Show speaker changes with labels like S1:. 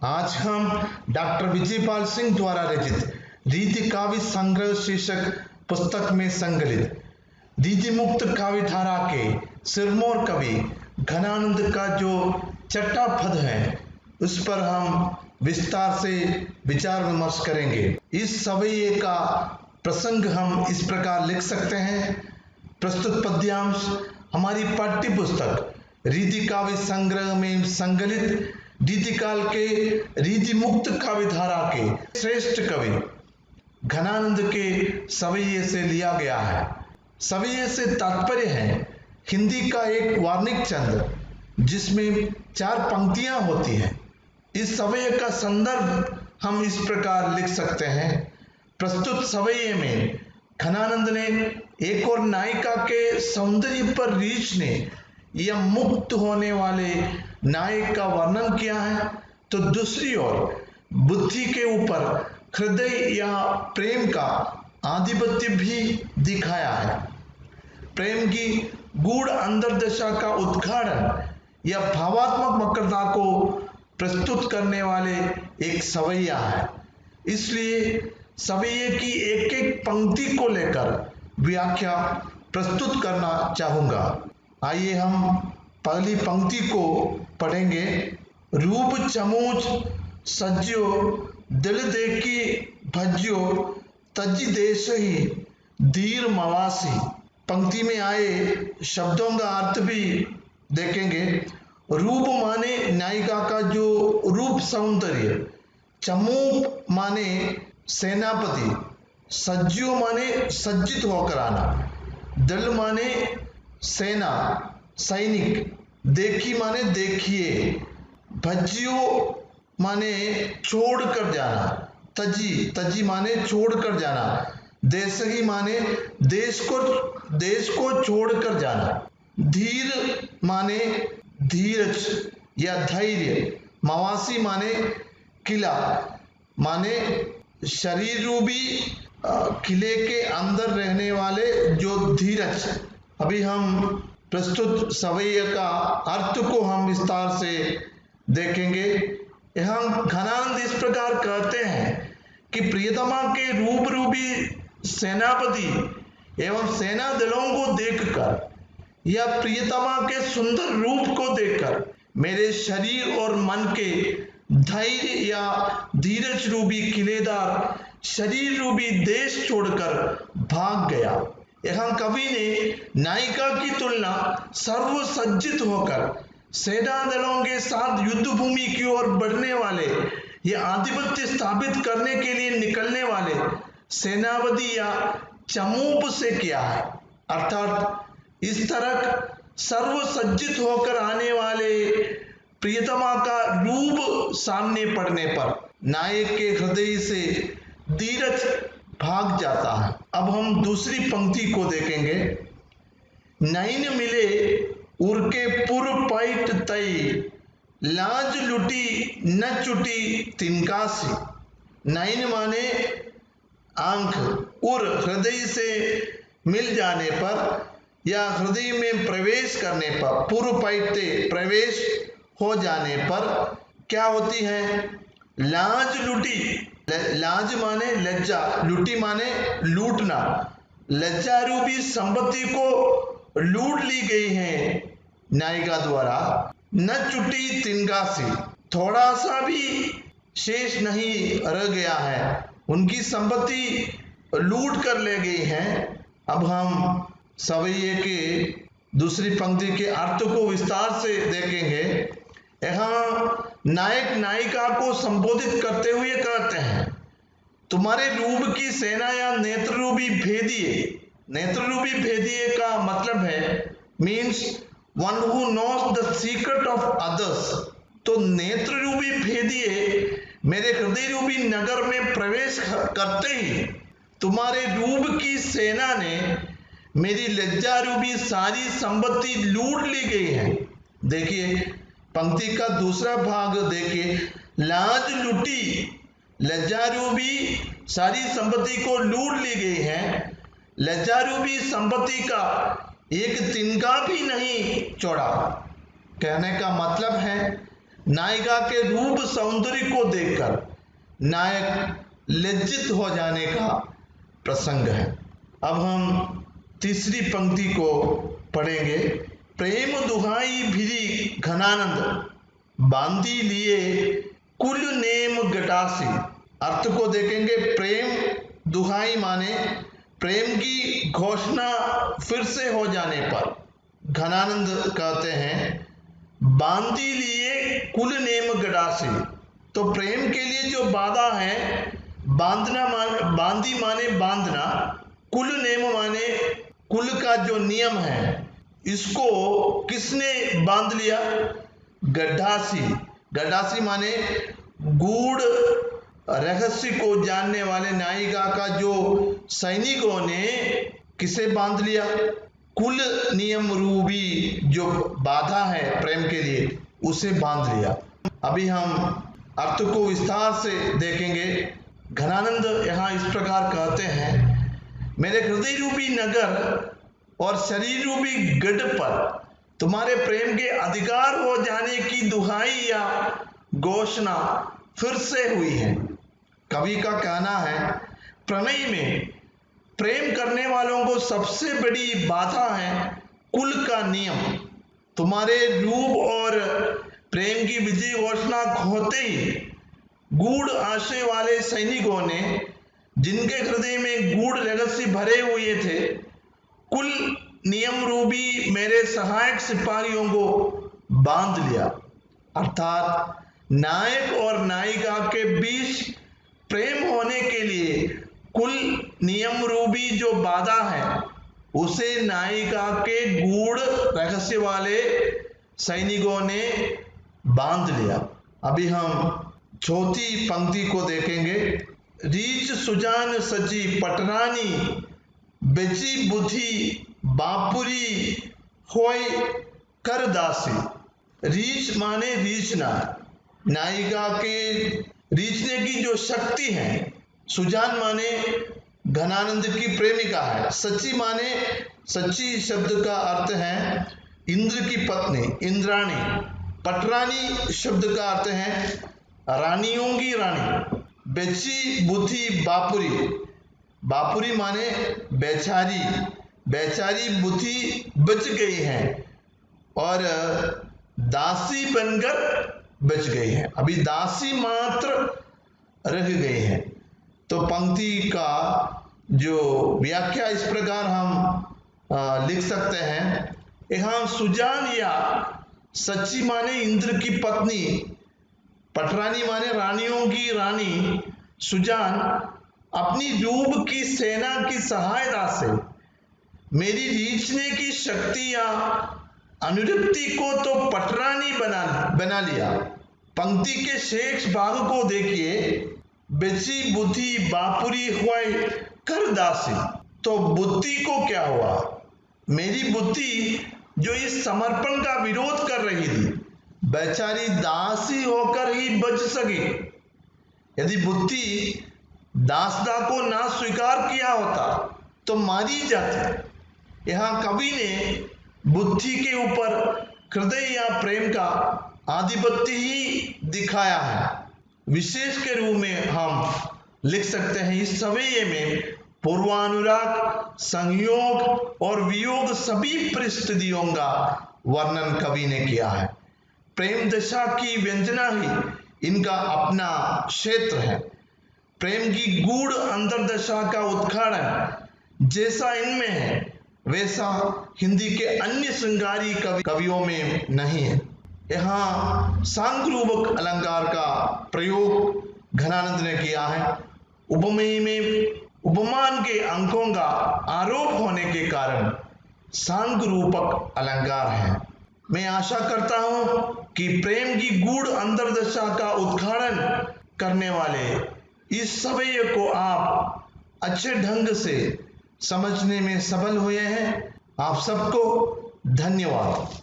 S1: आज हम डॉक्टर विजयपाल सिंह द्वारा रचित रीति काव्य संग्रह शीर्षक पुस्तक में संकलित रीति मुक्त काव्य धारा के सिरमौर कवि घनानंद का जो छठा पद है उस पर हम विस्तार से विचार विमर्श करेंगे। इस सवैये का प्रसंग हम इस प्रकार लिख सकते हैं। प्रस्तुत पद्यांश हमारी पाठ्य पुस्तक रीति काव्य संग्रह में संकलित रीतिकाल के रीति मुक्त काव्य धारा के श्रेष्ठ कवि घनानंद के सवैये से लिया गया है। सवैये से तात्पर्य है हिंदी का एक वार्णिक छंद जिसमें 4 पंक्तियां होती हैं। इस सवैये का संदर्भ हम इस प्रकार लिख सकते हैं। प्रस्तुत सवैये में घनानंद ने एक और नायिका के सौंदर्य पर रीछने या मुक्त होने वाले नायक का वर्णन किया है, तो दूसरी ओर बुद्धि के ऊपर हृदय या प्रेम का आधिपत्य भी दिखाया है। प्रेम की गूढ़ अंतर्दशा का उद्घाटन या भावात्मक वक्रता को प्रस्तुत करने वाले एक सवैया है। इसलिए सवैये की एक एक पंक्ति को लेकर व्याख्या प्रस्तुत करना चाहूंगा। आइए हम पहली पंक्ति को पढ़ेंगे। रूप चमूच सज्जो दिल देखी भज्यो तज देश ही धीर मवासी। पंक्ति में आए शब्दों का अर्थ भी देखेंगे। रूप माने नायिका का जो रूप सौंदर्य, चमूक माने सेनापति, सज्जो माने सज्जित होकर आना, दल माने सेना सैनिक, देखी माने देखिए, भज्जियो माने छोड़ कर जाना, तजी माने छोड़ कर जाना, देश ही माने देश को छोड़ कर जाना, धीर माने धीरज या धैर्य, मवासी माने किला माने शरीर रूपी किले के अंदर रहने वाले जो धीरज। अभी हम प्रस्तुत सवैये का अर्थ को हम विस्तार से देखेंगे। यहाँ घनानंद इस प्रकार कहते हैं कि प्रियतमा के रूप रूपी सेनापति एवं सेना दलों को देखकर या प्रियतमा के सुंदर रूप को देखकर मेरे शरीर और मन के धैर्य या धीरज रूपी किलेदार शरीर रूपी देश छोड़कर भाग गया। यहाँ कवि ने नायिका की तुलना सर्वसज्जित होकर सेना दलों के साथ युद्ध भूमि की ओर बढ़ने वाले या आधिपत्य स्थापित करने के लिए निकलने वाले सेनापति या चमूप से किया है। अर्थात इस तरह सर्वसज्जित होकर आने वाले प्रियतमा का रूप सामने पड़ने पर नायक के हृदय से धीरज भाग जाता है। अब हम दूसरी पंक्ति को देखेंगे। नैन मिले उरके पुर पैठ तई लाज लुटी न चुटी तिनकासी। नैन माने आंख, उर हृदय से मिल जाने पर या हृदय में प्रवेश करने पर, पूर्व पैठते प्रवेश हो जाने पर क्या होती है? लाज लुटी, लाज माने लज्जा, लुटी माने लूटना, लज्जा रूपी संपत्ति को लूट ली गई है नायिका द्वारा। न चुटी तिनगासी, थोड़ा सा भी शेष नहीं रह गया है, उनकी संपत्ति लूट कर ले गई है। अब हम सवैये के दूसरी पंक्ति के अर्थ को विस्तार से देखेंगे। यहाँ नायक नायिका को संबोधित करते हुए कहते हैं, तुम्हारे रूप की सेना या नेत्र रूपी भेदिए। नेत्र रूपी भेदिए का मतलब है means one who knows the secret of others. तो नेत्र रूपी भेदिए मेरे हृदय रूपी नगर में प्रवेश करते ही तुम्हारे रूप की सेना ने मेरी लज्जा रूपी सारी संपत्ति लूट ली गई है। देखिए पंक्ति का दूसरा भाग देखिए, लाज लुटी, लज्जा रूपी सारी संपत्ति को लूट ली गई है। लज्जा रूपी संपत्ति का एक तिनका भी नहीं छोड़ा। कहने का मतलब है नायिका के रूप सौंदर्य को देखकर नायक लज्जित हो जाने का प्रसंग है। अब हम तीसरी पंक्ति को पढ़ेंगे। प्रेम दुहाई भिरी घनानंद बांधी लिए कुल नेम गटासी। अर्थ को देखेंगे। प्रेम दुहाई माने प्रेम की घोषणा फिर से हो जाने पर घनानंद कहते हैं बांधी लिए कुल नेम गटासी। तो प्रेम के लिए जो बाधा है, बांधी माने बांधना, कुल नेम माने कुल का जो नियम है, इसको किसने बांध लिया? गड्ढासी। गड्ढासी माने गूढ़ रहस्य को जानने वाले नायिका का जो सैनिकों ने किसे बांध लिया? कुल नियम रूपी जो बाधा है प्रेम के लिए, उसे बांध लिया। अभी हम अर्थ को विस्तार से देखेंगे। घनानंद यहाँ इस प्रकार कहते हैं, मेरे हृदय रूपी नगर और शरीर रूपी गढ़ पर तुम्हारे प्रेम के अधिकार हो जाने की दुहाई या घोषणा फिर से हुई है। कवि का कहना है, प्रणय में प्रेम करने वालों को सबसे बड़ी बाधा है कुल का नियम। तुम्हारे रूप और प्रेम की विजय घोषणा होते ही गूढ़ आशय वाले सैनिकों ने, जिनके हृदय में गूढ़ रहस्य भरे हुए थे, कुल नियम रूपी मेरे सहायक सिपाहियों को बांध लिया। अर्थात नायक और नायिका के बीच प्रेम होने के लिए कुल नियम रूपी जो बाधा है, उसे नायिका के गूढ़ रहस्य वाले सैनिकों ने बांध लिया। अभी हम चौथी पंक्ति को देखेंगे। रीच सुजान सची पटरानी बेची बुद्धि बापुरी होय कर दासी। रीच माने रीचना, नायिका के रीचने की जो शक्ति है। सुजान माने घनानंद की प्रेमिका है। सच्ची माने, सच्ची शब्द का अर्थ है इंद्र की पत्नी, इंद्राणी। पटरानी शब्द का अर्थ है रानियों की रानी। बेची बुद्धि बापुरी, बापुरी माने बेचारी, बेचारी बुद्धि बच गई है और दासी बनकर बच गई है। अभी दासी मात्र रह गई है। तो पंक्ति का जो व्याख्या इस प्रकार हम लिख सकते हैं। यहाँ सुजान या सच्ची माने इंद्र की पत्नी, पटरानी माने रानियों की रानी सुजान अपनी रूप की सेना की सहायता से मेरी रीछने की शक्ति या अनुरक्ति को तो पटरानी बना लिया। पंक्ति के शेष भाग को देखिए। बेची बुद्धि बापुरी हुए कर दासी। तो बुद्धि को क्या हुआ? मेरी बुद्धि जो इस समर्पण का विरोध कर रही थी, बेचारी दासी होकर ही बच सकी। यदि बुद्धि दासता को ना स्वीकार किया होता तो मारी जाती। यहाँ कवि ने बुद्धि के ऊपर हृदय या प्रेम का आधिपत्य ही दिखाया है। विशेष के रूप में हम लिख सकते हैं, इस सवैये में पूर्वानुराग, संयोग और वियोग सभी परिस्थितियों का वर्णन कवि ने किया है। प्रेम दशा की व्यंजना ही इनका अपना क्षेत्र है। प्रेम की गूढ़ अंतर्दशा का उद्घाटन जैसा इनमें है, वैसा हिंदी के अन्य श्रृंगारी कवियों में नहीं है। यहाँ सांगरूपक अलंकार का प्रयोग घनानंद ने किया है। उपमेय में उपमान के अंकों का आरोप होने के कारण सांगरूपक अलंकार है। मैं आशा करता हूं कि प्रेम की गूढ़ अंतर्दशा का उद्घाटन करने वाले इस सवैये को आप अच्छे ढंग से समझने में सफल हुए हैं। आप सबको धन्यवाद।